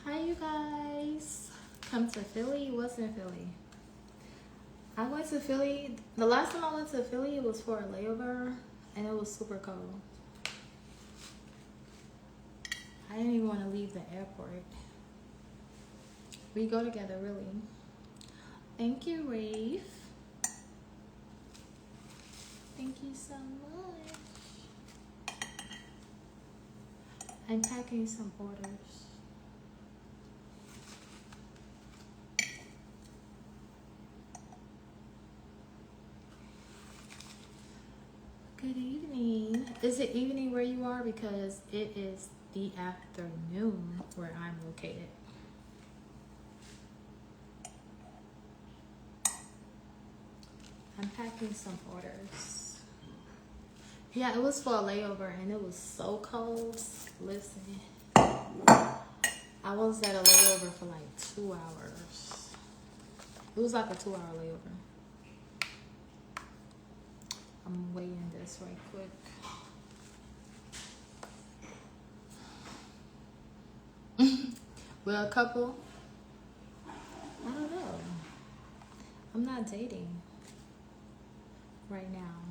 Hi, you guys. Come to Philly. What's in Philly? I went to Philly. The last time I went to Philly, it was for a layover, and it was super cold. I didn't even want to leave the airport. We go together, really. Thank you, Rafe. Thank you so much. I'm packing some orders. Good evening. Is it evening where you are? Because it is the afternoon where I'm located. I'm packing some orders. Yeah, it was for a layover and it was so cold. Listen, I was at a layover for like 2 hours. It was like a 2-hour layover. I'm weighing this right quick. Well, a couple. I don't know. I'm not dating right now.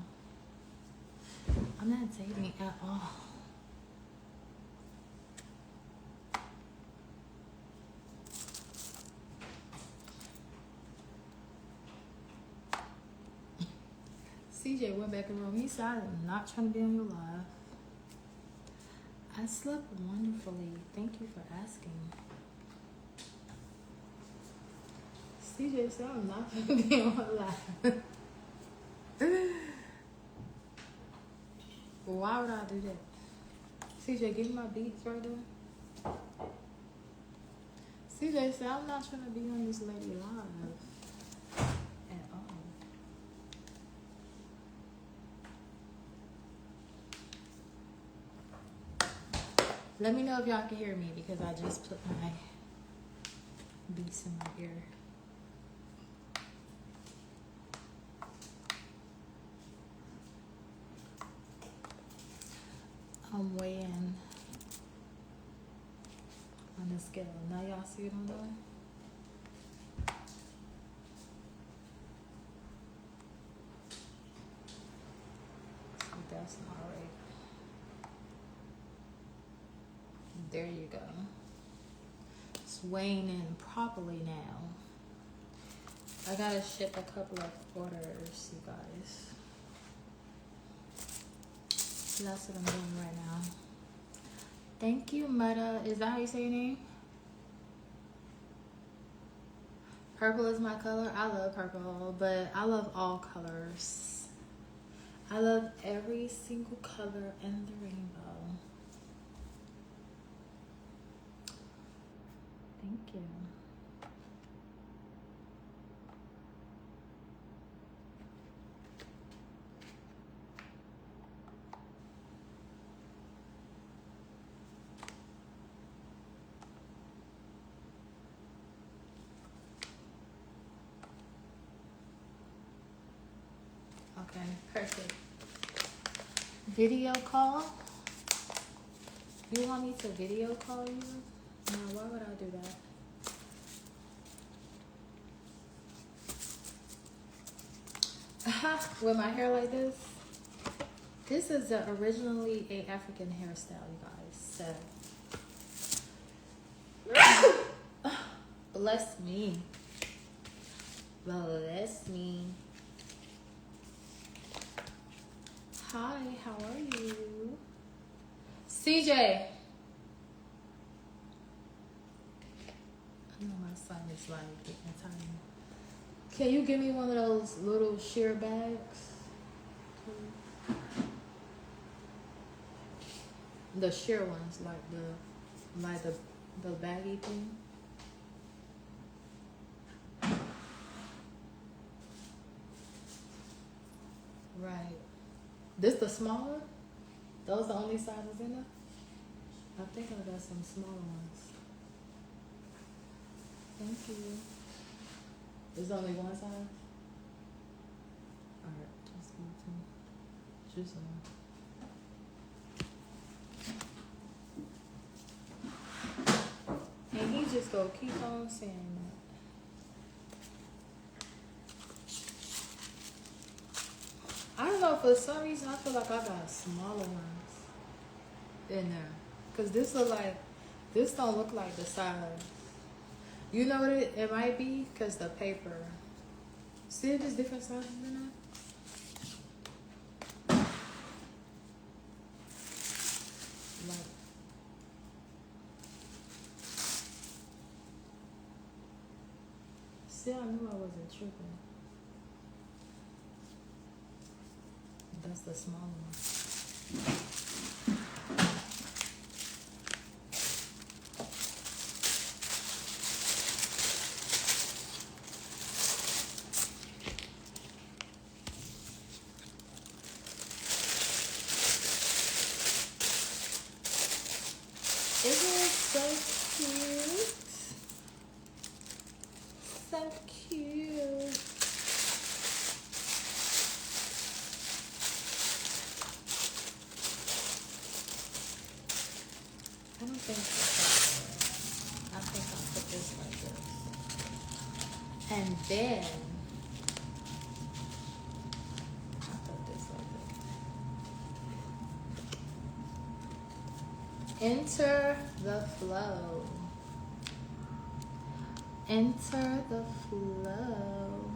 I'm not dating at all. CJ went back in the room. He said, I'm not trying to be on your live. I slept wonderfully. Thank you for asking. CJ said, I'm not trying to be on your live. Why would I do that? CJ, give me my beats right there. CJ said, I'm not trying to be on this lady live at all. Let me know if y'all can hear me because I just put my beats in my ear. I'm weighing on the scale. Now y'all see what I'm doing? So that's not right. There you go. It's weighing in properly now. I gotta ship a couple of orders, you guys. So that's what I'm doing right now. Thank you, Meta. Is that how you say your name? Purple is my color. I love purple, but I love all colors. I love every single color in the rainbow. Thank you. Okay, perfect. Video call? You want me to video call you? No, why would I do that? With my hair like this? This is originally a African hairstyle, you guys. So, bless me. Bless me. Hi, how are you? CJ. I know my son is like getting tired. Can you give me one of those little sheer bags? The sheer ones, like the baggy thing. Right. This the smaller? Those the only sizes in there? I think I got some smaller ones. Thank you. There's only one size? Alright, just give it to me. Just one. And he just go keep on saying that. I don't know, for some reason I feel like I got smaller ones in there. Cause this don't look like the size. You know what it might be? Cause the paper. See if there's different sizes in there? Like, see, I knew I wasn't tripping. That's the small one. Isn't it so cute? So cute. I don't think I think I'll put this like this. And then I'll put this like this. Enter the flow. Enter the flow.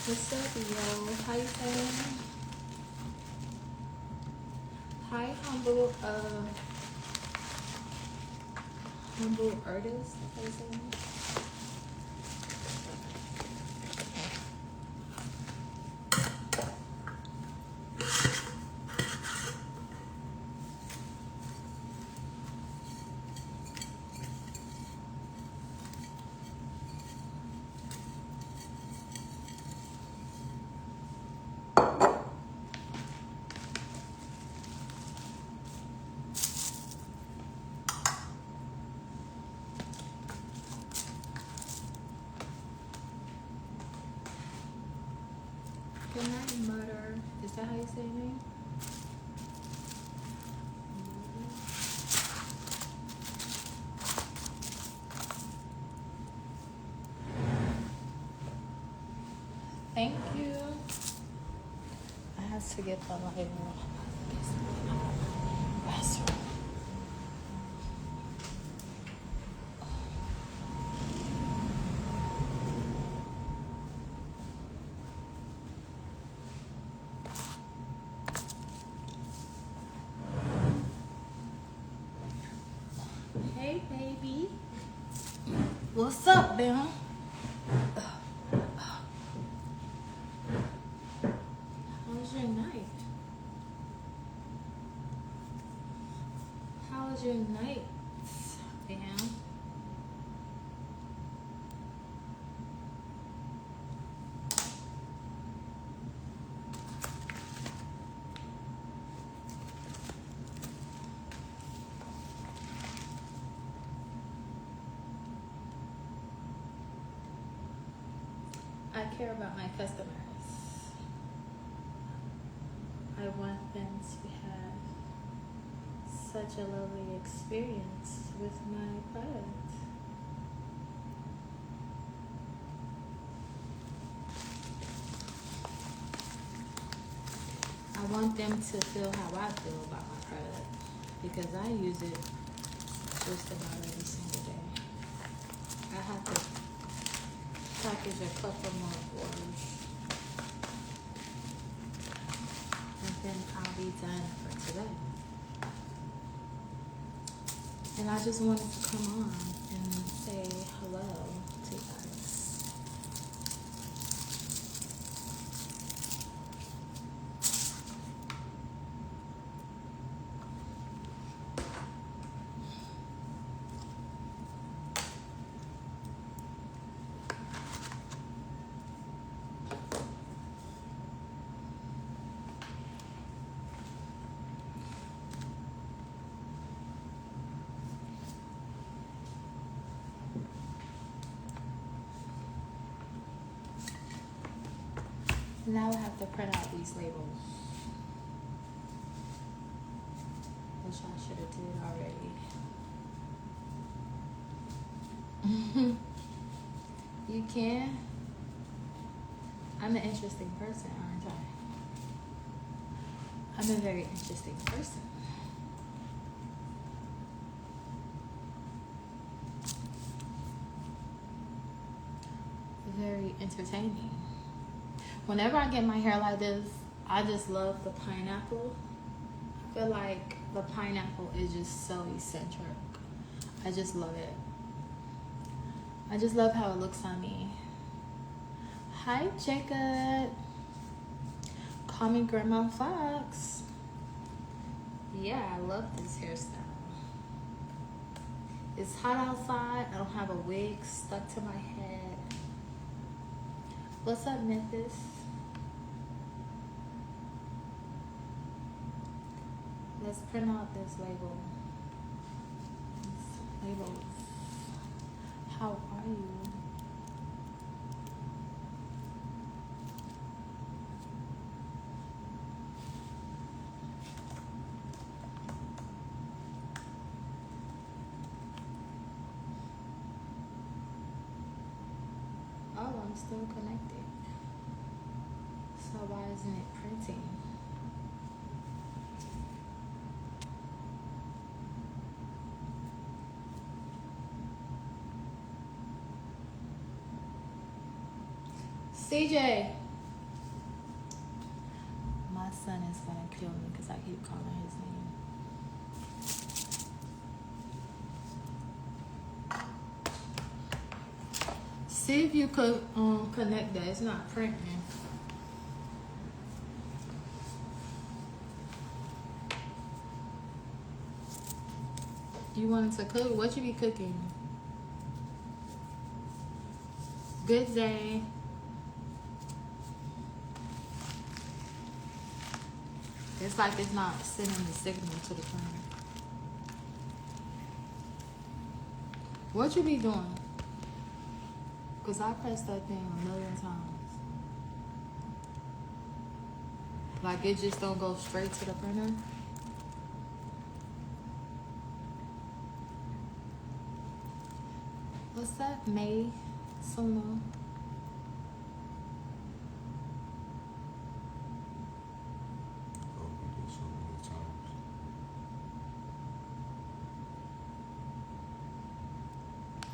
What's up, yo? How you feeling? Hi, humble artist. How you feeling? Good night, Murder. Is that how you say your name? Thank you. I have to get the lighter. Restroom. Hey, baby. What's up, Bill? How was your night? How was your night, Bam? I care about my customers. I want them to have such a lovely experience with my product. I want them to feel how I feel about my product because I use it just about every single day. I have to package a couple more orders and then I'll be done for today. And I just wanted to come on and say hello to you guys. Now I have to print out these labels, which I should have did already. You can. I'm an interesting person, aren't I? I'm a very interesting person. Very entertaining. Whenever I get my hair like this, I just love the pineapple. I feel like the pineapple is just so eccentric. I just love it. I just love how it looks on me. Hi, Jacob. Call me Grandma Fox. Yeah, I love this hairstyle. It's hot outside. I don't have a wig stuck to my head. What's up, Memphis? Let's print out this label. Labels. How are you? Oh, I'm still connected. So why isn't it printing? CJ. My son is gonna kill me because I keep calling his name. See if you could connect that. It's not printing. You wanted to cook? What you be cooking? Good day. It's like it's not sending the signal to the phone. What you be doing? Because I pressed that thing a million times. Like it just don't go straight to the printer. What's that? May Sumo.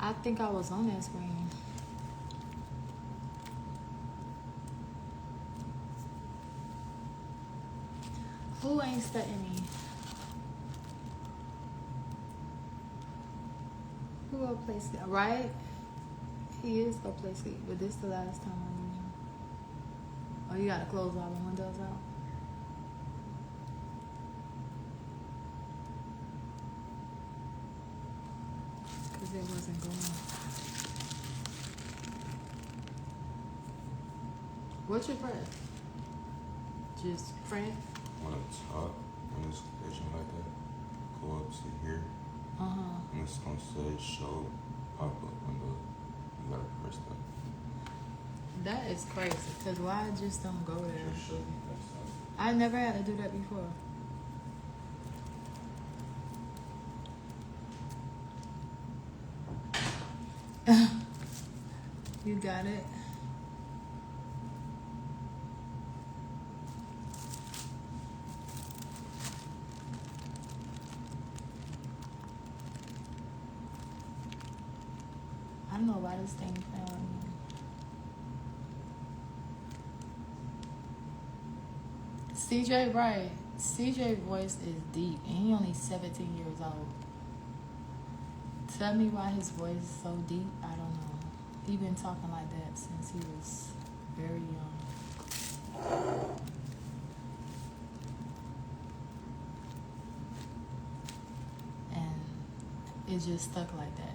I think I was on that screen. Who ain't studying me? Who go play sleep? Right? He is go play sleep, but this the last time I knew him. Oh, you gotta close all the windows out. Because it wasn't going. What's your press? Just print? On the top, when it's edging like that, go up to here. And it's gonna say show pop up window. You gotta press that. That is crazy, because why I just don't go there? Just show me that side. I never had to do that before. You got it. I don't know why this thing fell on me. CJ, right. CJ voice is deep, and he only 17 years old. Tell me why his voice is so deep. I don't know. He been talking like that since he was very young. And it just stuck like that.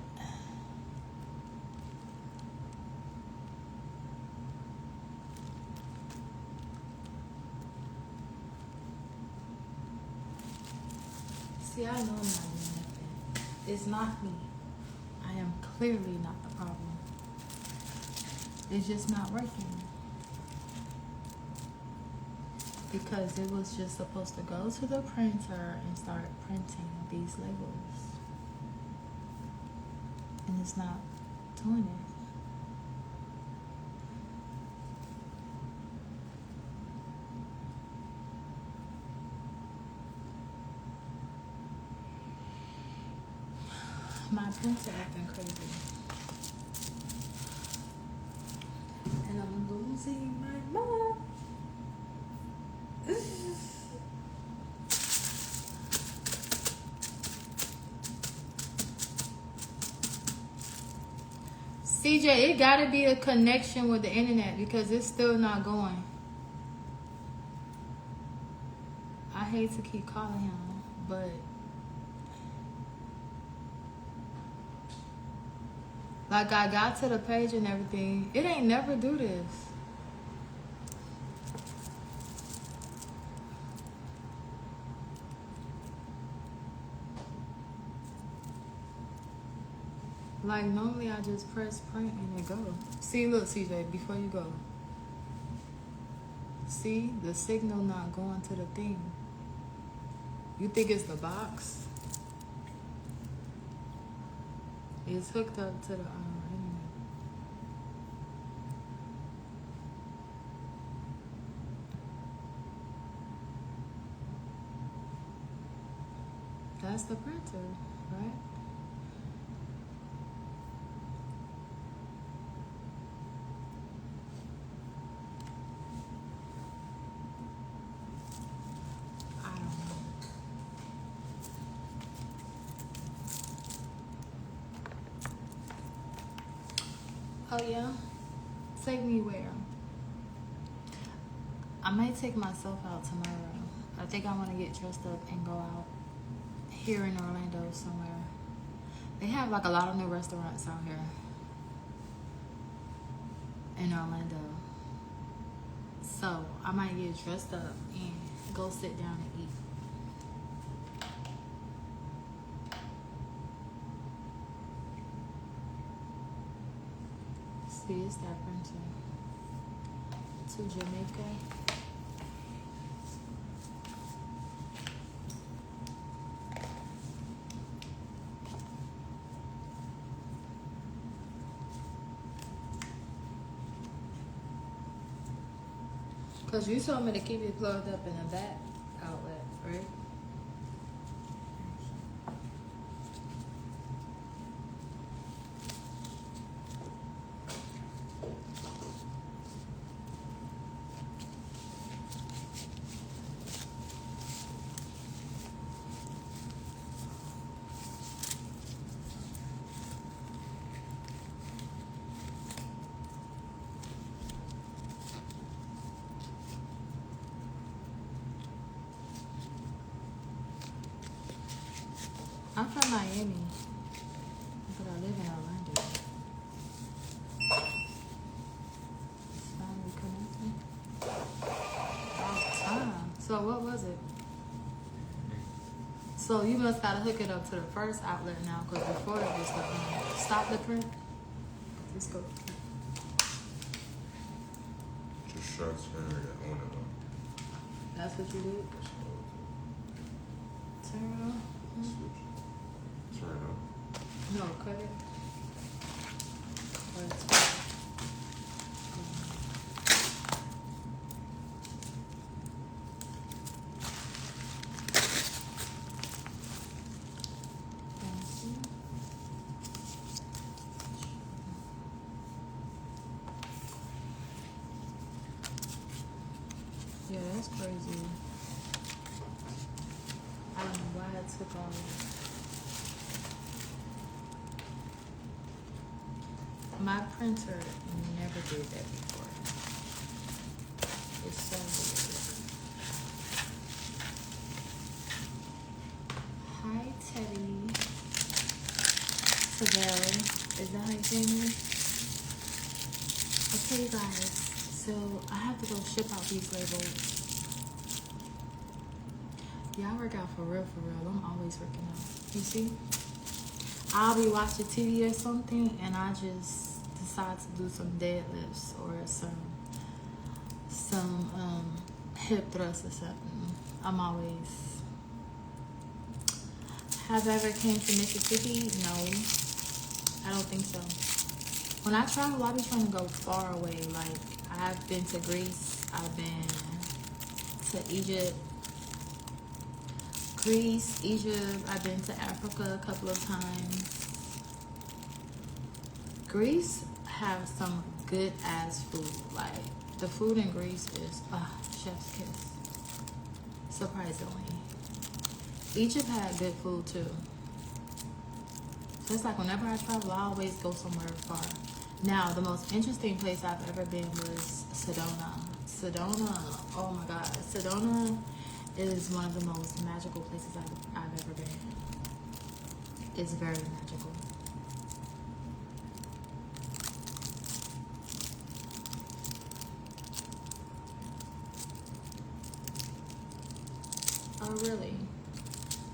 See, I know I'm not doing nothing. It's not me. I am clearly not the problem. It's just not working. because it was just supposed to go to the printer and start printing these labels. And it's not doing it. My printer acting crazy. And I'm losing my mind. CJ, it gotta be a connection with the internet because it's still not going. I hate to keep calling him, but like I got to the page and everything. It ain't never do this. Like normally I just press print and it go. See, look, CJ, before you go. See, the signal not going to the thing. You think it's the box? It's hooked up to the internet. That's the printer, right? I don't know. Oh yeah? Take me where? I might take myself out tomorrow. I think I want to get dressed up and go out here in Orlando somewhere. They have like a lot of new restaurants out here in Orlando. So I might get dressed up and go sit down and eat. See, it's that printer. To Jamaica. Because you told me to keep it plugged up in the back outlet, right? I'm from Miami, but I live in Orlando. It's finally connecting. About time. So what was it? So you must gotta hook it up to the first outlet now, because before it was the stop the print. Let's go. Just try to turn it on and off. That's what you did? Turn it on? Switch. Turn it on. No, cut it. Cut it. Yeah, that's crazy. I don't know why I took all this. My printer never did that before. It's so weird. Hi, Teddy. Today, is that how you say it? Okay, guys. So I have to go ship out these labels. Y'all work out for real, for real. I'm always working out. You see? I'll be watching TV or something and I just decide to do some deadlifts or some hip thrust or something. I'm always. Have I ever came to Mississippi? No, I don't think so. When I travel, I be trying to go far away. Like, I've been to Greece. I've been to Egypt. Greece, Egypt. I've been to Africa a couple of times. Greece have some good ass food. Like, the food in Greece is chef's kiss. Surprisingly. Egypt had good food too. So it's like whenever I travel, I always go somewhere far. Now, the most interesting place I've ever been was Sedona. Sedona, oh my God. Sedona is one of the most magical places I've ever been. It's very magical. Oh, really?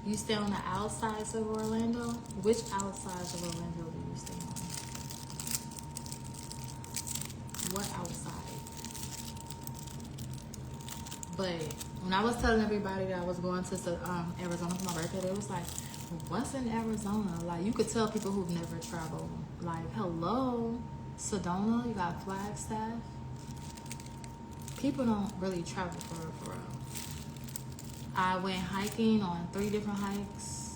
You stay on the outsides of Orlando? Which outsides of Orlando do you stay on? What outside? But when I was telling everybody that I was going to Arizona for my birthday, they was like, what's in Arizona? Like, you could tell people who've never traveled. Like, hello, Sedona, you got Flagstaff. People don't really travel for real. I went hiking on 3 different hikes.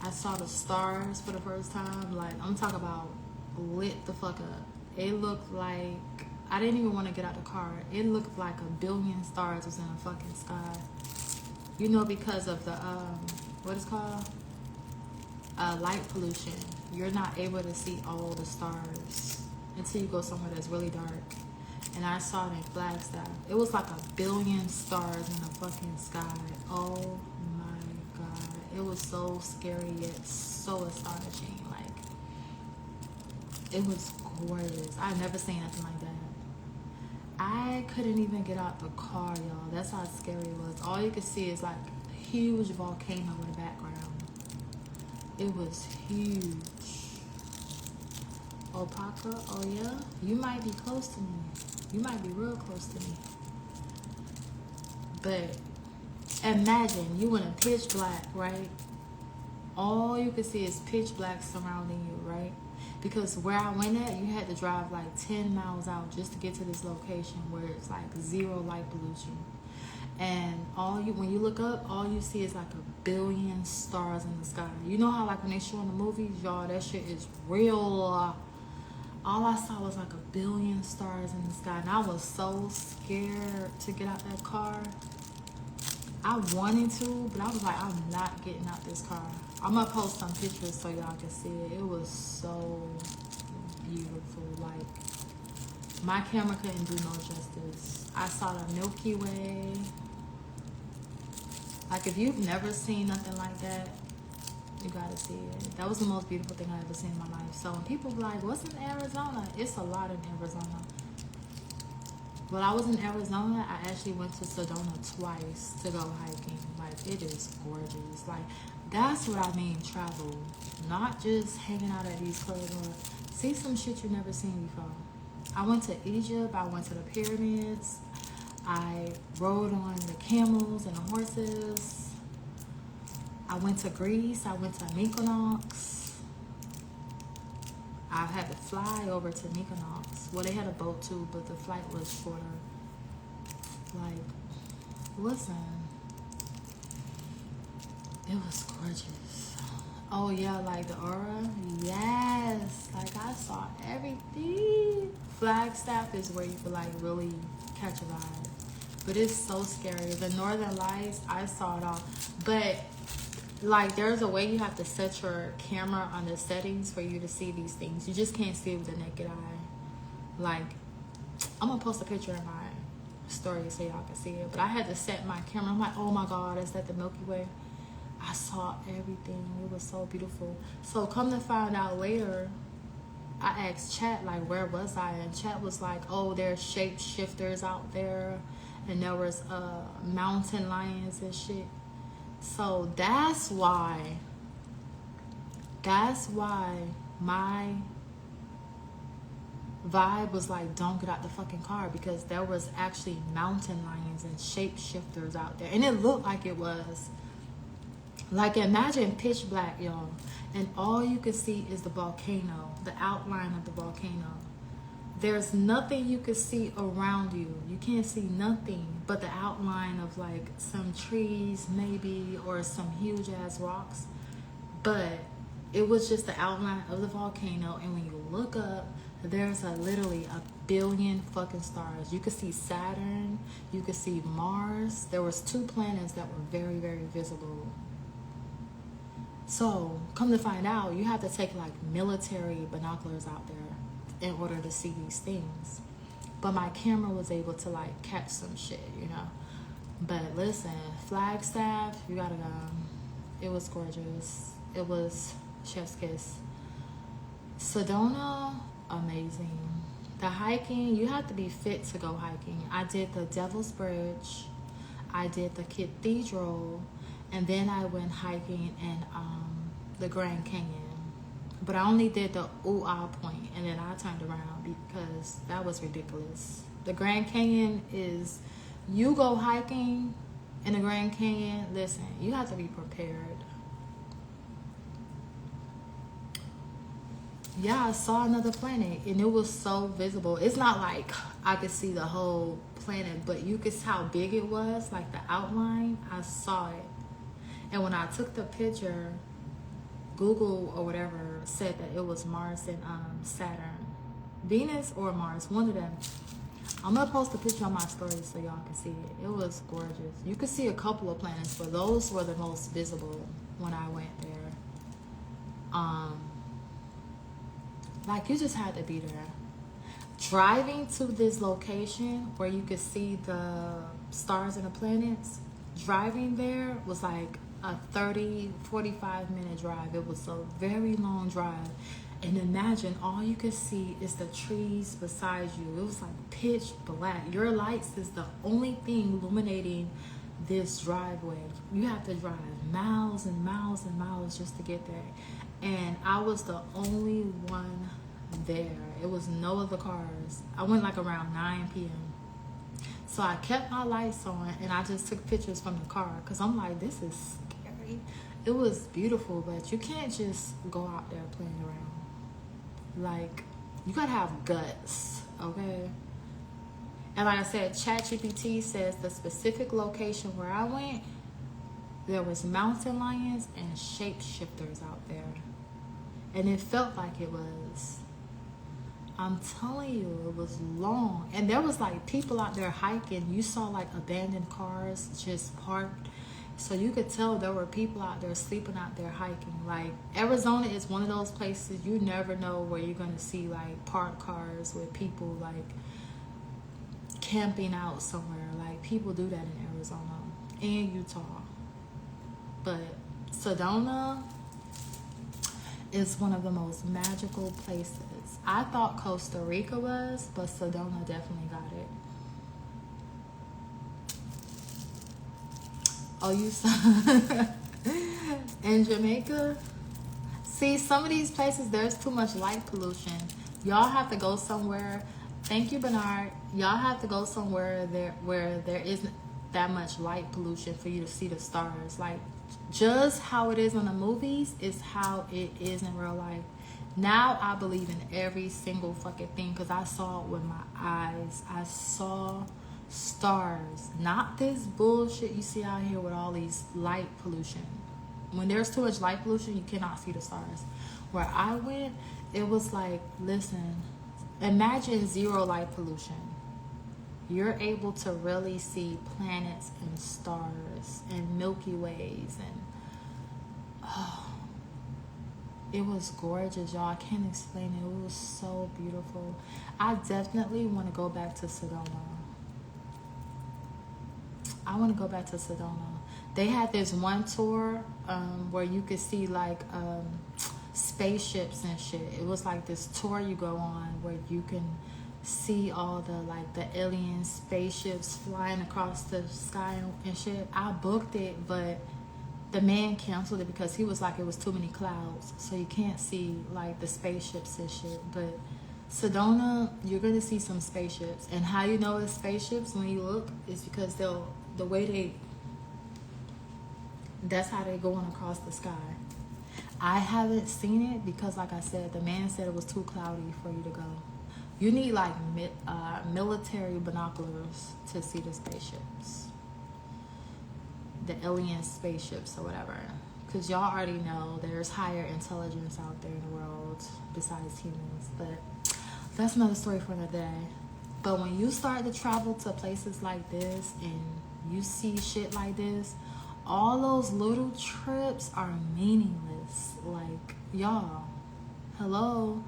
I saw the stars for the first time. Like, I'm talking about lit the fuck up. It looked like, I didn't even want to get out the car. It looked like 1 billion stars was in the fucking sky. You know, because of the, what is it called? Light pollution. You're not able to see all the stars until you go somewhere that's really dark. And I saw it in Flagstaff. It was like 1 billion stars in the fucking sky. Oh my God. It was so scary yet so astonishing. Like, it was gorgeous. I've never seen nothing like that. I couldn't even get out the car, y'all. That's how scary it was. All you could see is like a huge volcano in the background. It was huge. Opaka, oh yeah? You might be close to me. You might be real close to me. But imagine you in a pitch black, right? All you can see is pitch black surrounding you, right? Because where I went at, you had to drive like 10 miles out just to get to this location where it's like 0 light pollution. And when you look up, all you see is like 1 billion stars in the sky. You know how like when they show in the movies, y'all, that shit is real. All I saw was like 1 billion stars in the sky. And I was so scared to get out that car. I wanted to, but I was like, I'm not getting out this car. I'm going to post some pictures so y'all can see it. It was so beautiful. Like, my camera couldn't do no justice. I saw the Milky Way. Like, if you've never seen nothing like that, you gotta see it. That was the most beautiful thing I ever seen in my life. So when people be like, what's in Arizona? It's a lot in Arizona. When I was in Arizona, I actually went to Sedona twice to go hiking. Like, it is gorgeous. Like, that's what I mean, travel. Not just hanging out at these clubs or see some shit you've never seen before. I went to Egypt. I went to the pyramids. I rode on the camels and the horses. I went to Greece. I went to Mykonos. I had to fly over to Mykonos. Well, they had a boat too, but the flight was shorter. Like, listen, it was gorgeous. Oh yeah, like the aura, yes. Like, I saw everything. Flagstaff is where you could like really catch a vibe, but it's so scary. The Northern Lights, I saw it all, but like, there's a way you have to set your camera on the settings for you to see these things. You just can't see it with the naked eye. Like, I'm gonna post a picture in my story so y'all can see it. But I had to set my camera. I'm like, oh my God, is that the Milky Way? I saw everything. It was so beautiful. So come to find out later, I asked Chat, like, where was I? And Chat was like, oh, there's shapeshifters out there. And there was mountain lions and shit. So that's why my vibe was like, don't get out the fucking car, because there was actually mountain lions and shapeshifters out there, and it looked like it was. Like, imagine pitch black, y'all, and all you could see is the volcano, the outline of the volcano. There's nothing you could see around you. You can't see nothing but the outline of like some trees maybe, or some huge ass rocks. But it was just the outline of the volcano, and when you look up, there's literally a billion fucking stars. You could see Saturn, you could see Mars. There was 2 planets that were very, very visible. So, come to find out, you have to take like military binoculars out there in order to see these things. But my camera was able to like catch some shit, you know. But listen, Flagstaff, you gotta go. It was gorgeous. It was chef's kiss. Sedona, amazing. The hiking, you have to be fit to go hiking. I did the Devil's Bridge, I did the Cathedral, and then I went hiking in the Grand Canyon. But I only did the Point, and then I turned around because that was ridiculous. The Grand Canyon is, you go hiking in the Grand Canyon, listen, you have to be prepared. Yeah, I saw another planet, and it was so visible. It's not like I could see the whole planet, but you could see how big it was, like the outline. I saw it. And when I took the picture, Google or whatever said that it was Mars and Saturn. Venus or Mars, one of them. I'm going to post a picture on my story so y'all can see it. It was gorgeous. You could see a couple of planets, but those were the most visible when I went there. Like, you just had to be there. Driving to this location where you could see the stars and the planets, driving there was like a 30-45 minute drive. It was a very long drive, and imagine all you could see is the trees beside you. It was like pitch black. Your lights is the only thing illuminating this driveway. You have to drive miles and miles and miles just to get there, and I was the only one there. It was no other cars. I went like around 9 p.m. So I kept my lights on, and I just took pictures from the car because I'm like, this is scary. It was beautiful, but you can't just go out there playing around. Like, you gotta have guts, okay? And like I said, ChatGPT says the specific location where I went, there was mountain lions and shapeshifters out there. And it felt like it was. I'm telling you, it was long. And there was like people out there hiking. You saw like abandoned cars just parked. So you could tell there were people out there sleeping out there hiking. Like, Arizona is one of those places you never know where you're going to see like parked cars with people like camping out somewhere. Like, people do that in Arizona and Utah. But Sedona is one of the most magical places. I thought Costa Rica was, but Sedona definitely got it. Oh, you saw in Jamaica? See, some of these places, there's too much light pollution. Y'all have to go somewhere. Thank you, Bernard. Y'all have to go somewhere where there isn't that much light pollution for you to see the stars. Like, just how it is in the movies is how it is in real life. Now I believe in every single fucking thing because I saw it with my eyes. I saw stars, not this bullshit you see out here with all these light pollution. When there's too much light pollution, you cannot see the stars. Where I went, it was like, listen, imagine zero light pollution. You're able to really see planets and stars and Milky Ways, and oh, it was gorgeous, y'all. I can't explain it. It was so beautiful. I definitely want to go back to Sedona. I want to go back to Sedona. They had this one tour where you could see like spaceships and shit. It was like this tour you go on where you can see all the like the alien spaceships flying across the sky and shit. I booked it, but the man canceled it because he was like, it was too many clouds, so you can't see like the spaceships and shit. But Sedona, you're gonna see some spaceships, and how you know it's spaceships when you look is because the way that's how they're going across the sky. I haven't seen it because, like I said, the man said it was too cloudy for you to go. You need like military binoculars to see the spaceships, the alien spaceships or whatever. Because y'all already know there's higher intelligence out there in the world besides humans. But that's another story for another day. But when you start to travel to places like this and you see shit like this, all those little trips are meaningless. Like, y'all, hello.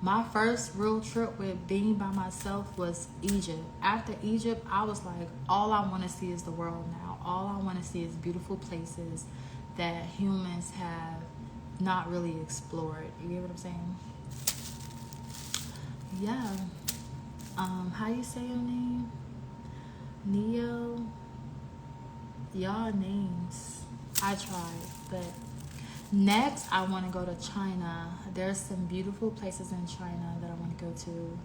My first real trip with being by myself was Egypt. After Egypt, I was like, all I want to see is the world now. All I want to see is beautiful places that humans have not really explored. You get what I'm saying? Yeah. How you say your name? Neo? Y'all names. I tried, but next I want to go to China. There's some beautiful places in China that I want to go to,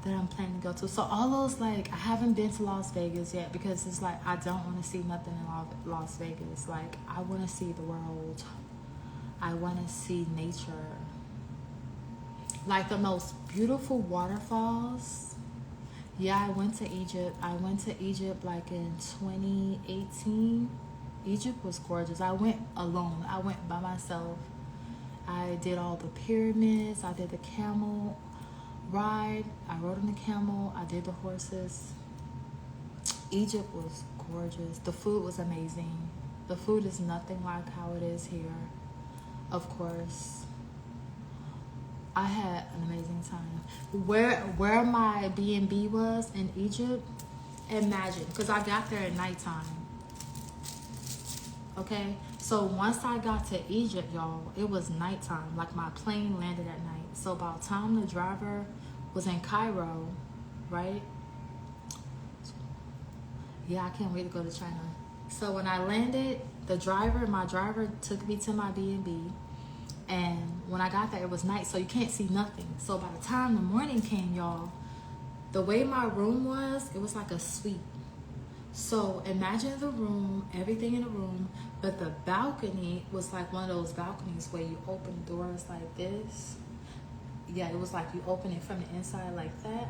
that I'm planning to go to. So all those, like, I haven't been to Las Vegas yet because it's like I don't want to see nothing in Las Vegas. Like, I want to see the world. I want to see nature. Like the most beautiful waterfalls. Yeah, I went to Egypt. I went to Egypt like in 2018. Egypt was gorgeous. I went alone. I went by myself. I did all the pyramids. I did the camel ride. I rode on the camel. I did the horses. Egypt was gorgeous. The food was amazing. The food is nothing like how it is here. Of course. I had an amazing time. Where my B&B was in Egypt, imagine, because I got there at nighttime. Okay, so once I got to Egypt, y'all, it was nighttime. Like, my plane landed at night. So by the time the driver was in Cairo, right? Yeah, I can't wait to go to China. So when I landed, my driver took me to my B&B. And when I got there, it was night, so you can't see nothing. So by the time the morning came, y'all, the way my room was, it was like a suite. So imagine the room, everything in the room, but the balcony was like one of those balconies where you open doors like this. Yeah, it was like you open it from the inside like that.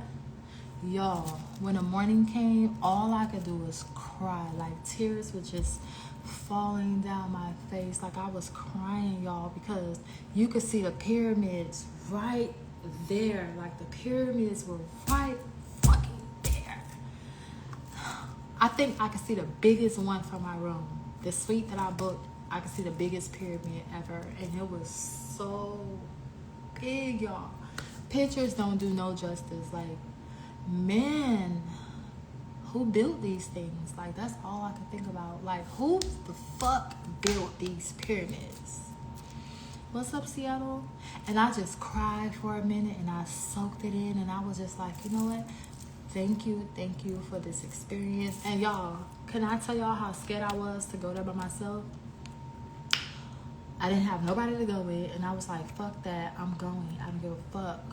Y'all, when the morning came, all I could do was cry. Like, tears were just falling down my face. Like, I was crying, y'all, because you could see the pyramids right there. Like, the pyramids were right fucking there. I think I could see the biggest one from my room. The suite that I booked, I could see the biggest pyramid ever, and it was so big, y'all. Pictures don't do no justice. Like, man, who built these things? Like, that's all I can think about. Like, who the fuck built these pyramids? What's up, Seattle? And I just cried for a minute and I soaked it in, and I was just like, you know what? Thank you for this experience. And y'all, can I tell y'all how scared I was to go there by myself? I didn't have nobody to go with, and I was like, fuck that, I'm going. I don't give a fuck.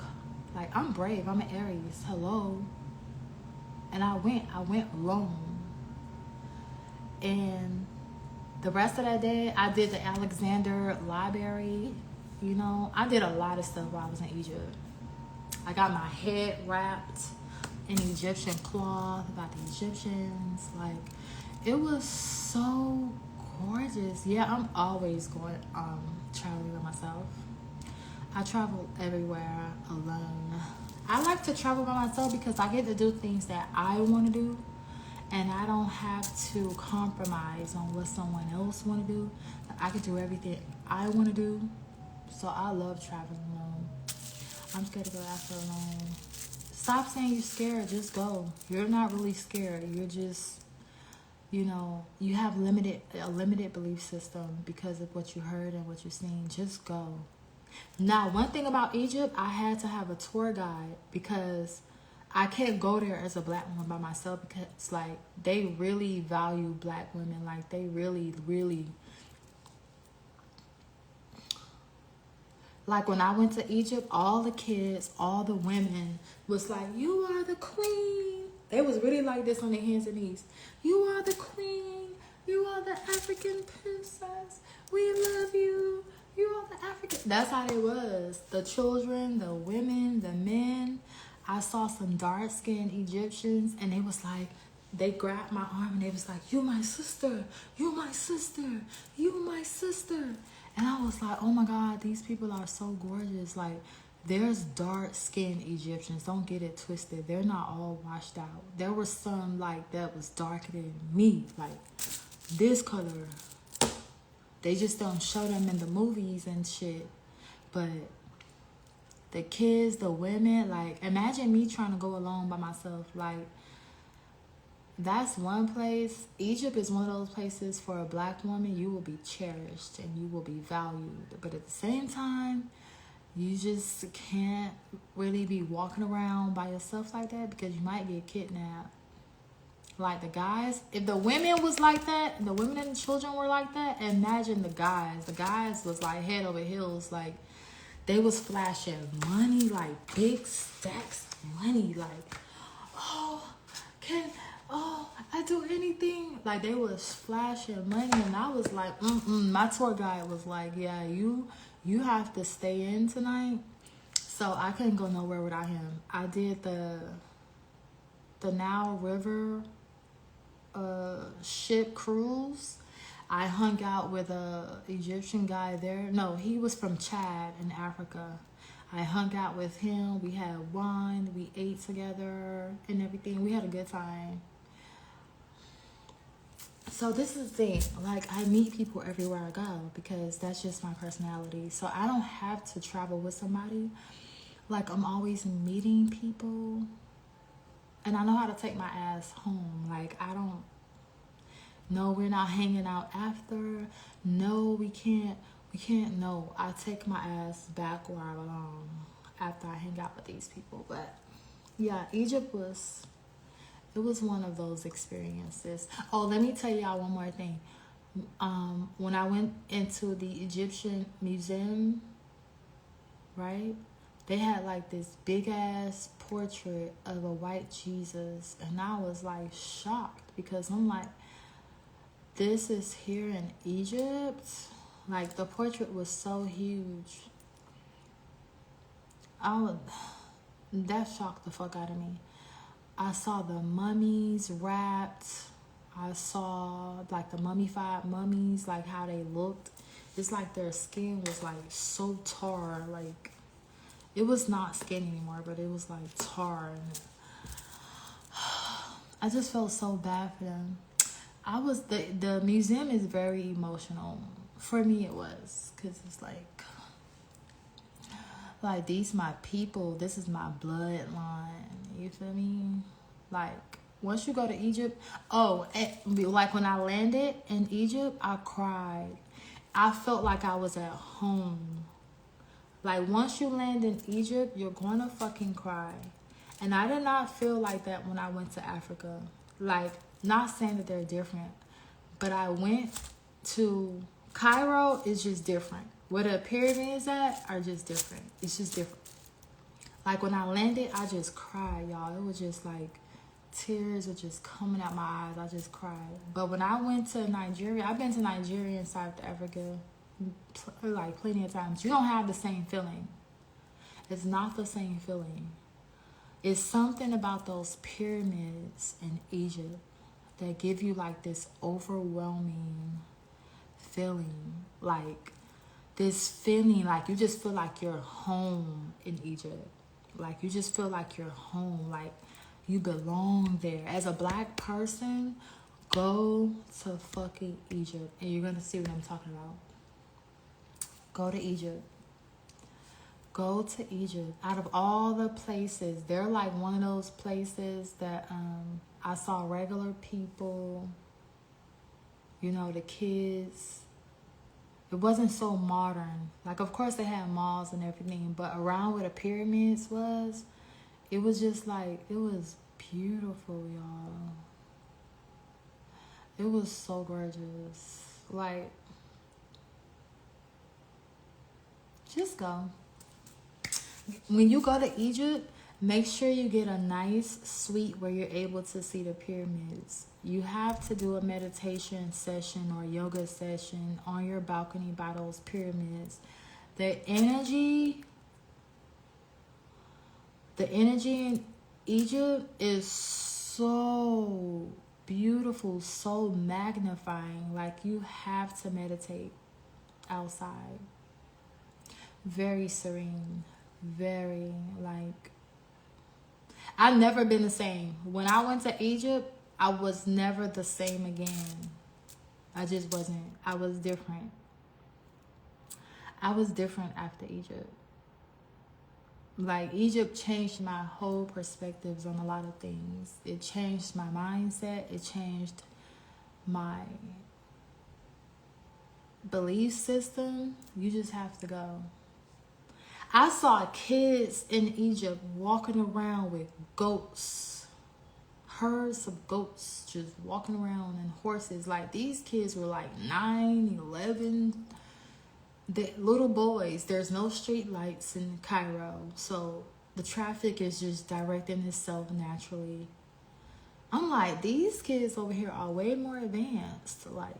Like, I'm brave. I'm an Aries. Hello. And I went alone. And the rest of that day, I did the Alexander Library. You know, I did a lot of stuff while I was in Egypt. I got my head wrapped in Egyptian cloth about the Egyptians. Like, it was so gorgeous. Yeah, I'm always going traveling with myself. I travel everywhere alone. I like to travel by myself because I get to do things that I want to do, and I don't have to compromise on what someone else want to do. I can do everything I want to do. So I love traveling alone. I'm scared to go after alone. Stop saying you're scared. Just go. You're not really scared. You're just, you know, you have a limited belief system because of what you heard and what you've seen. Just go. Now, one thing about Egypt, I had to have a tour guide because I can't go there as a black woman by myself, because, like, they really value black women. Like, they really, really, Like when I went to Egypt, all the kids, all the women was like, "You are the queen." They was really like this on their hands and knees. "You are the queen. You are the African princess. We love you. You are the African." That's how they was. The children, the women, the men. I saw some dark-skinned Egyptians, and they was like, they grabbed my arm and they was like, "You my sister. You my sister. You my sister." And I was like, oh my God, these people are so gorgeous. Like, there's dark-skinned Egyptians. Don't get it twisted. They're not all washed out. There was some, like, that was darker than me. Like, this color. They just don't show them in the movies and shit. But the kids, the women, like, imagine me trying to go alone by myself. Like, that's one place. Egypt is one of those places for a black woman, you will be cherished and you will be valued. But at the same time, you just can't really be walking around by yourself like that because you might get kidnapped. Like the guys, if the women was like that, and the women and the children were like that, imagine the guys. The guys was like head over heels. Like they was flashing money, like big stacks of money. Like, I do anything. Like they was flashing money, and I was like, My tour guide was like, yeah, you have to stay in tonight. So I couldn't go nowhere without him. I did the Nile River ship cruise. I hung out with a Egyptian guy there. No, he was from Chad in Africa. I hung out with him. We had wine. We ate together and everything. We had a good time. So this is the thing. Like, I meet people everywhere I go because that's just my personality. So I don't have to travel with somebody. Like, I'm always meeting people. And I know how to take my ass home. Like, I don't... No, we're not hanging out after. No, we can't. No, I take my ass back where I belong after I hang out with these people. But yeah, Egypt was... It was one of those experiences. Oh, let me tell y'all one more thing. When I went into the Egyptian museum, right? They had like this big ass portrait of a white Jesus. And I was like shocked because I'm like, this is here in Egypt? Like the portrait was so huge. That shocked the fuck out of me. I saw the mummies wrapped. I saw like the mummified mummies, like how they looked. It's like their skin was like so tar, like it was not skin anymore, but it was like tar. And I just felt so bad for them. The museum is very emotional. For me it was, because it's like these my people, this is my bloodline. You feel me? Like once you go to Egypt, like when I landed in Egypt, I cried. I felt like I was at home. Like once you land in Egypt, you're gonna fucking cry. And I did not feel like that when I went to Africa. Like, not saying that they're different, but I went to Cairo, is just different. Where the pyramids at are just different. It's just different. Like when I landed, I just cried, y'all. It was just like tears were just coming out my eyes. I just cried. But when I went to Nigeria, I've been to Nigeria and South Africa like plenty of times. You don't have the same feeling. It's not the same feeling. It's something about those pyramids in Egypt that give you like this overwhelming feeling. Like this feeling like you just feel like you're home in Egypt. Like you just feel like you're home. Like you belong there. As a black person, go to fucking Egypt and you're going to see what I'm talking about. Go to Egypt. Go to Egypt. Out of all the places, they're like one of those places that I saw regular people, you know, the kids. It wasn't so modern. Like, of course, they had malls and everything, but around where the pyramids was, it was just like, it was beautiful, y'all. It was so gorgeous. Like, Just go. When you go to Egypt, make sure you get a nice suite where you're able to see the pyramids. You have to do a meditation session or yoga session on your balcony by those pyramids. The energy in Egypt is so beautiful, so magnifying. Like, you have to meditate outside. Very serene. Very, like, I've never been the same. When I went to Egypt, I was never the same again. I just wasn't. I was different. I was different after Egypt. Like, Egypt changed my whole perspectives on a lot of things. It changed my mindset. It changed my belief system. You just have to go. I saw kids in Egypt walking around with goats, herds of goats just walking around, and horses. Like, these kids were like 9, 11. The little boys. There's no street lights in Cairo, so the traffic is just directing itself naturally. I'm like, these kids over here are way more advanced. Like,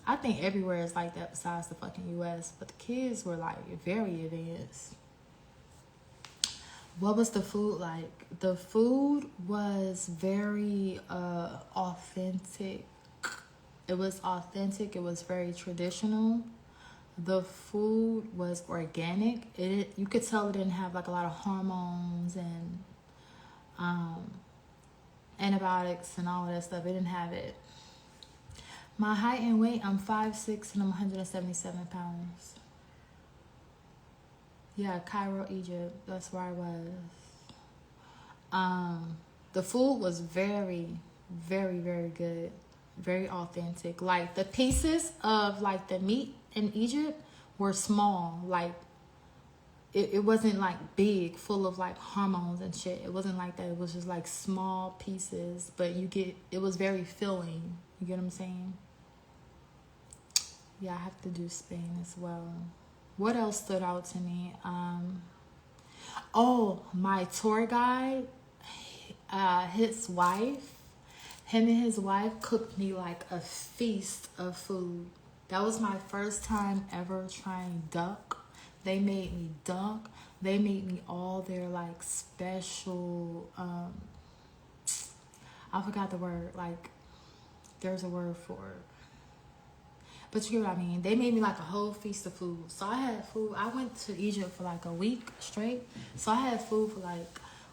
I think everywhere is like that besides the fucking US, but the kids were like very advanced. What was the food like? The food was very authentic. It was authentic. It was very traditional. The food was organic. You could tell it didn't have like a lot of hormones and antibiotics and all of that stuff. It didn't have it. My height and weight, I'm 5'6" and I'm 177 pounds. Yeah, Cairo, Egypt. That's where I was. The food was very, very, very good. Very authentic. Like, the pieces of like the meat in Egypt were small. Like, it wasn't like big, full of like hormones and shit. It wasn't like that. It was just like small pieces, but it was very filling. You get what I'm saying? Yeah, I have to do Spain as well. What else stood out to me? My tour guide, him and his wife cooked me like a feast of food. That was my first time ever trying duck. They made me duck. They made me all their like special, I forgot the word. Like, there's a word for it. But you get what I mean. They made me like a whole feast of food. So I had food. I went to Egypt for like a week straight. So I had food for like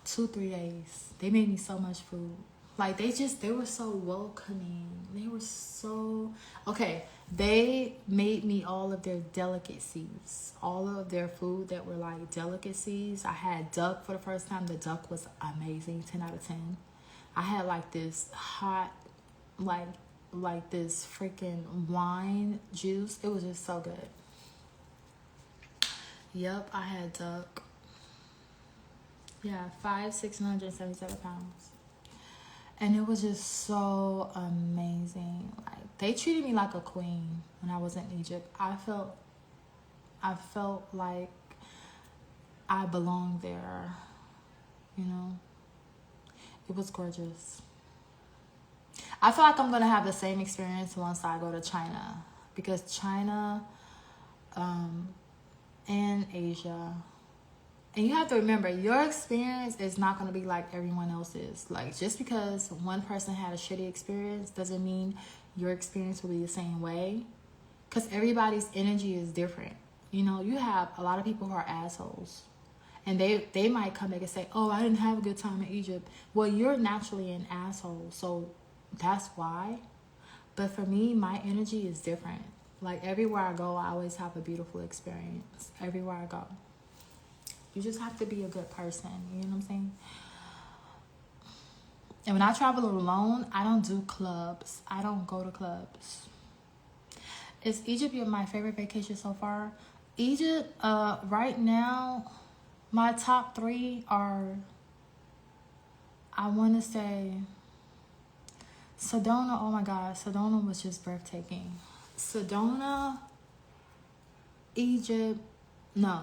2-3 days. They made me so much food. Like, they were so welcoming. They made me all of their delicacies. All of their food that were like delicacies. I had duck for the first time. The duck was amazing. 10 out of 10. I had like this hot, like this freaking wine juice. It was just so good. Yep, I had duck. Yeah, 5'6", 177 pounds. And it was just so amazing. Like, they treated me like a queen when I was in Egypt. I felt like I belonged there. You know? It was gorgeous. I feel like I'm going to have the same experience once I go to China. Because China and Asia... And you have to remember, your experience is not going to be like everyone else's. Like, just because one person had a shitty experience doesn't mean your experience will be the same way. Because everybody's energy is different. You know, you have a lot of people who are assholes. And they might come back and say, oh, I didn't have a good time in Egypt. Well, you're naturally an asshole. So that's why. But for me, my energy is different. Like, everywhere I go, I always have a beautiful experience. Everywhere I go. You just have to be a good person. You know what I'm saying? And when I travel alone, I don't do clubs. I don't go to clubs. Is Egypt my favorite vacation so far? Egypt, right now, my top 3 are, I want to say, Sedona. Oh my God, Sedona was just breathtaking. Sedona, Egypt, No.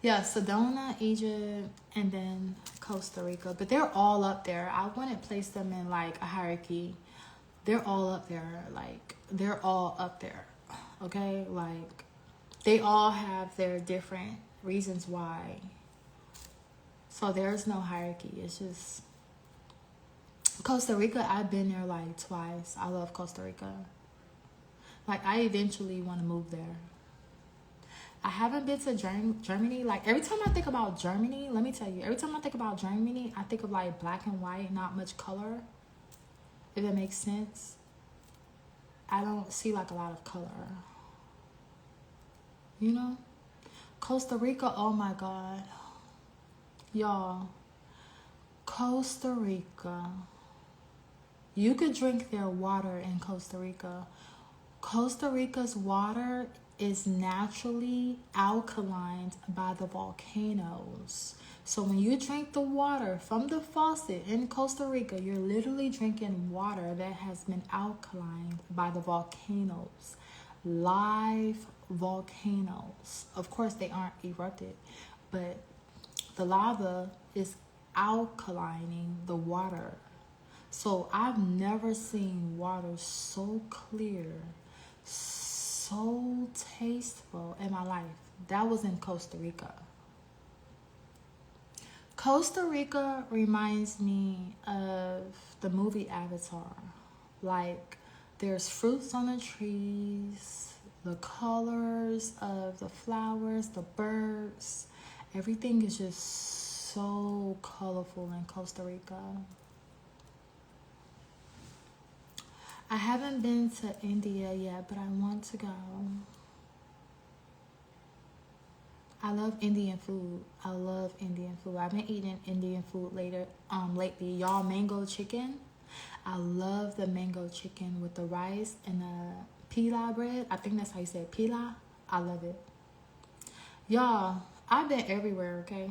Yeah, Sedona, Egypt, and then Costa Rica. But they're all up there. I wouldn't place them in like a hierarchy. They're all up there. Like, they're all up there. Okay? Like, they all have their different reasons why. So there's no hierarchy. It's just Costa Rica. I've been there like twice. I love Costa Rica. Like, I eventually want to move there. I haven't been to Germany. Like, every time I think about Germany, let me tell you, every time I think about Germany, I think of like black and white, not much color. If that makes sense. I don't see like a lot of color. You know? Costa Rica, oh my God. Y'all, Costa Rica. You could drink their water in Costa Rica. Costa Rica's water is naturally alkaline by the volcanoes. So when you drink the water from the faucet in Costa Rica, you're literally drinking water that has been alkaline by the volcanoes. Live volcanoes. Of course, they aren't erupted, but the lava is alkalining the water. So I've never seen water so clear, so tasteful in my life. That was in Costa Rica. Costa Rica reminds me of the movie Avatar. Like, there's fruits on the trees, the colors of the flowers, the birds. Everything is just so colorful in Costa Rica. I haven't been to India yet, but I want to go. I love Indian food. I love Indian food. I've been eating Indian food lately. Y'all, mango chicken. I love the mango chicken with the rice and the pila bread. I think that's how you say it, pila. I love it. Y'all, I've been everywhere, okay?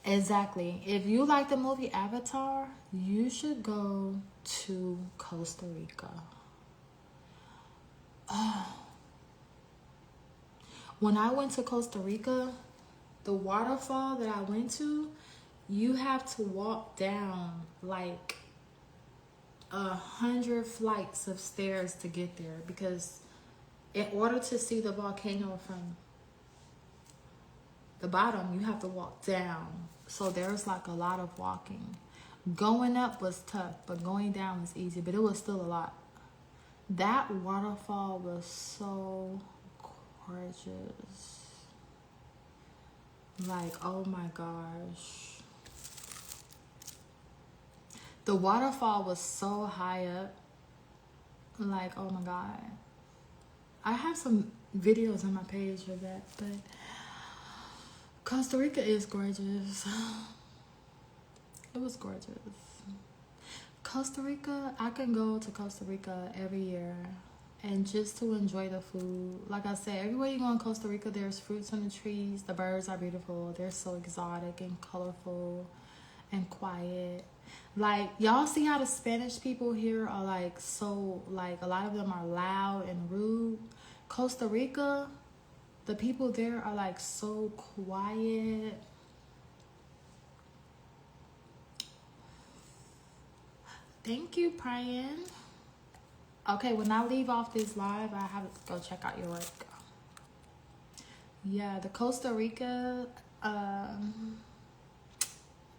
Exactly. If you like the movie Avatar, you should go to Costa Rica. Oh. When I went to Costa Rica, the waterfall that I went to, you have to walk down like 100 flights of stairs to get there, because in order to see the volcano from the bottom, you have to walk down. So there's like a lot of walking. Going up was tough, but going down was easy, but it was still a lot. That waterfall was so gorgeous. Like, oh my gosh. The waterfall was so high up. Like, oh my God. I have some videos on my page of that, but Costa Rica is gorgeous. It was gorgeous. Costa Rica, I can go to Costa Rica every year and just to enjoy the food. Like I said, everywhere you go in Costa Rica, there's fruits on the trees. The birds are beautiful. They're so exotic and colorful and quiet. Like, y'all see how the Spanish people here are like so, like, a lot of them are loud and rude. Costa Rica, the people there are like so quiet. Thank you, Brian. Okay, when I leave off this live, I have to go check out your work. Yeah, the Costa Rica,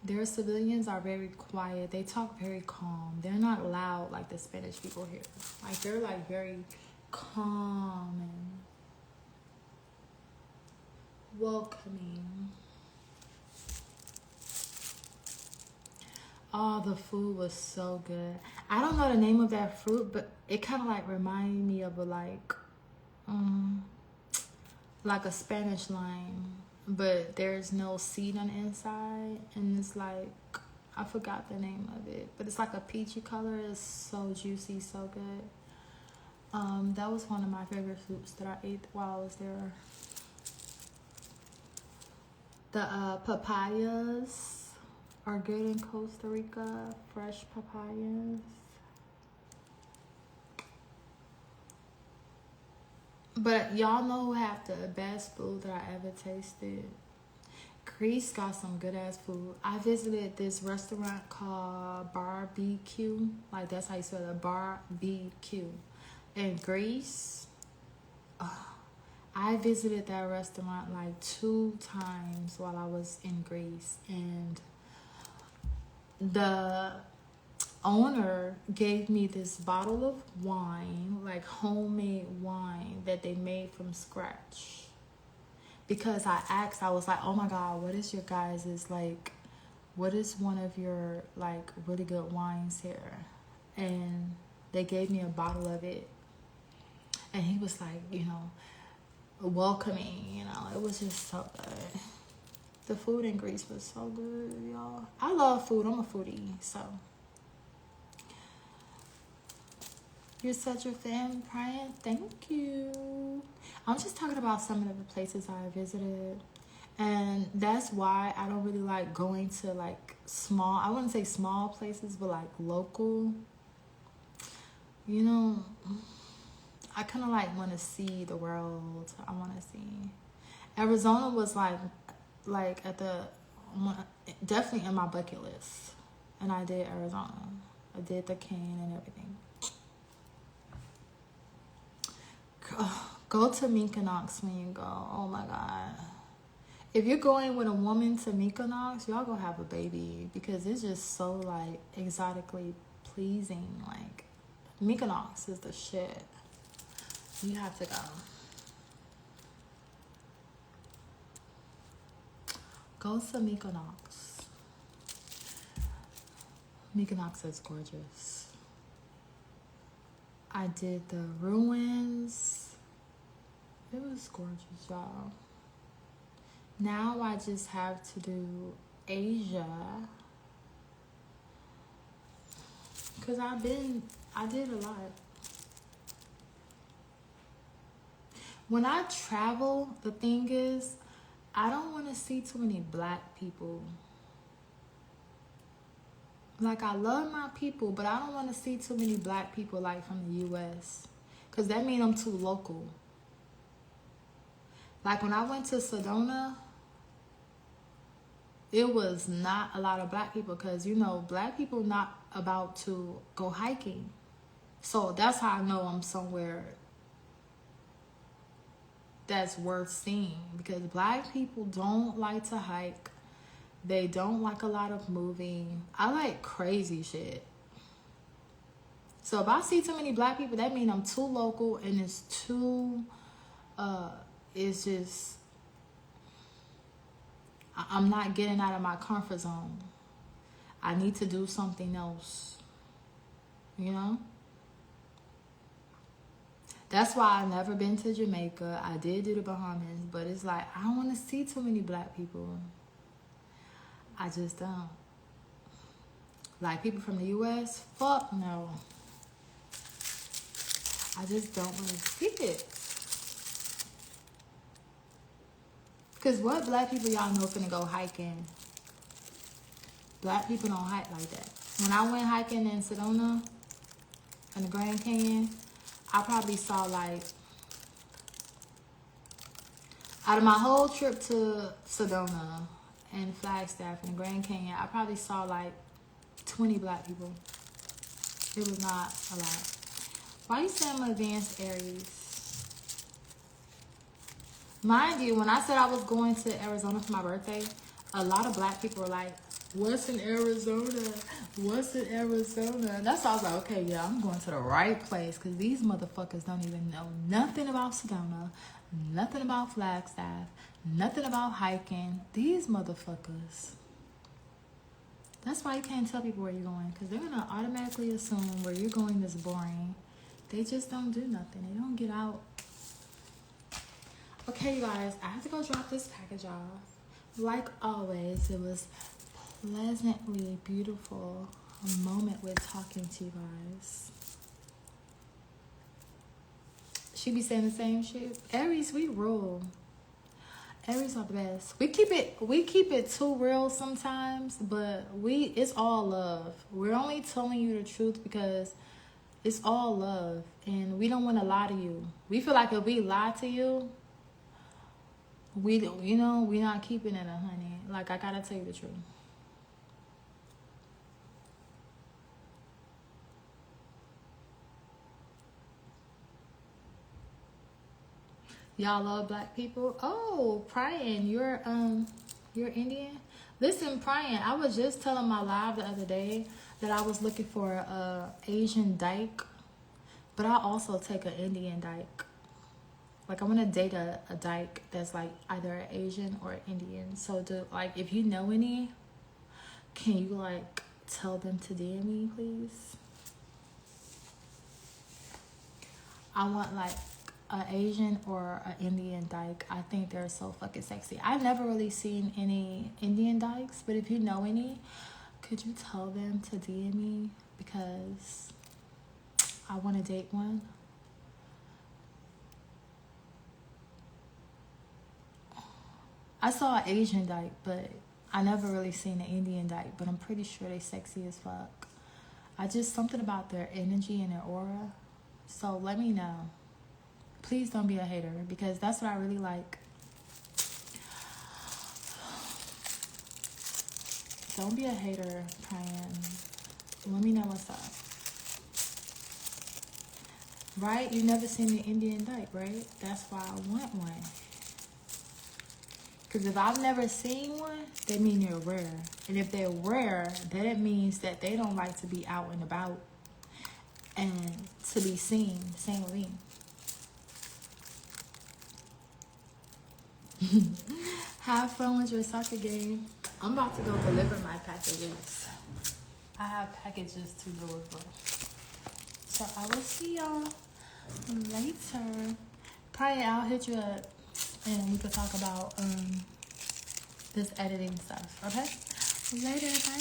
their civilians are very quiet. They talk very calm. They're not loud like the Spanish people here. Like, they're like very calm and welcoming. Oh, the food was so good. I don't know the name of that fruit, but it kind of like reminded me of a like a Spanish lime, but there's no seed on the inside, and it's like, I forgot the name of it, but it's like a peachy color. It's so juicy, so good. That was one of my favorite fruits that I ate while I was there. The papayas are good in Costa Rica. Fresh papayas. But y'all know who have the best food that I ever tasted? Greece got some good ass food. I visited this restaurant called Barbecue. Like that's how you spell it, Barbecue. In Greece. I visited that restaurant like 2 times while I was in Greece, and the owner gave me this bottle of wine, like homemade wine that they made from scratch. Because I asked, I was like, oh my God, what is your guys' like, what is one of your like really good wines here? And they gave me a bottle of it. And he was like, you know, welcoming, you know, it was just so good. The food in Greece was so good, y'all. I love food. I'm a foodie, so. You're such a fan, Brian. Thank you. I'm just talking about some of the places I visited. And that's why I don't really like going to like small, I wouldn't say small places, but like local. You know, I kind of like want to see the world. I want to see. Arizona was like at the, definitely in my bucket list. And I did Arizona. I did the cane and everything. Go to Mykonos when you go. Oh my God. If you're going with a woman to Mykonos, y'all gonna have a baby because it's just so like exotically pleasing. Like Mykonos is the shit. You have to go. Go to Mykonos. Mykonos is gorgeous. I did the ruins. It was gorgeous, y'all. Now I just have to do Asia. Because I did a lot. When I travel, the thing is, I don't want to see too many black people. Like, I love my people, but I don't want to see too many black people, like, from the U.S. Because that means I'm too local. Like, when I went to Sedona, it was not a lot of black people. Because, you know, black people not about to go hiking. So, that's how I know I'm somewhere that's worth seeing. Because black people don't like to hike. They don't like a lot of moving. I like crazy shit. So if I see too many black people, that means I'm too local and it's too, it's just, I'm not getting out of my comfort zone. I need to do something else, you know? That's why I've never been to Jamaica. I did do the Bahamas, but it's like, I don't want to see too many black people. I just don't. Like people from the U.S., fuck no. I just don't want to see it. Because what black people y'all know finna go hiking? Black people don't hike like that. When I went hiking in Sedona, in the Grand Canyon, I probably saw like, out of my whole trip to Sedona and Flagstaff and the Grand Canyon, I probably saw like 20 black people. It was not a lot. Why you say I'm advanced Aries? Mind you, when I said I was going to Arizona for my birthday, a lot of black people were like, what's in Arizona? What's in Arizona? And that's why I was like, okay, yeah, I'm going to the right place because these motherfuckers don't even know nothing about Sedona, nothing about Flagstaff, nothing about hiking. These motherfuckers. That's why you can't tell people where you're going because they're going to automatically assume where you're going is boring. They just don't do nothing. They don't get out. Okay, you guys, I have to go drop this package off. Like always, it was pleasantly beautiful a moment with talking to you guys. She be saying the same shit. Aries, we rule. Aries are the best. We keep it too real sometimes, but it's all love. We're only telling you the truth because It's all love, and we don't want to lie to you. We feel like if we lie to you, we're not keeping it 100. Like, I gotta tell you the truth. Y'all love black people. Oh, Brian, you're Indian. Listen, Brian, I was just telling my live the other day that I was looking for a Asian dyke, but I also take an Indian dyke. Like, I want to date a dyke that's like either an Asian or Indian. So, if you know any, can you like tell them to DM me, please? I want like an Asian or an Indian dyke. I think they're so fucking sexy. I've never really seen any Indian dykes, but if you know any, could you tell them to DM me? Because I want to date one. I saw an Asian dyke, but I never really seen an Indian dyke, but I'm pretty sure they sexy as fuck. Something about their energy and their aura. So let me know. Please don't be a hater, because that's what I really like. Don't be a hater, Brian. Let me know what's up. Right? You never seen the Indian dyke, right? That's why I want one. Because if I've never seen one, that means they're rare. And if they're rare, then it means that they don't like to be out and about and to be seen. Same with me. Have fun with your soccer game. I'm about to go deliver my packages. I have packages to deliver. So I will see y'all later. Probably I'll hit you up and we could talk about this editing stuff. Okay? Later. Bye.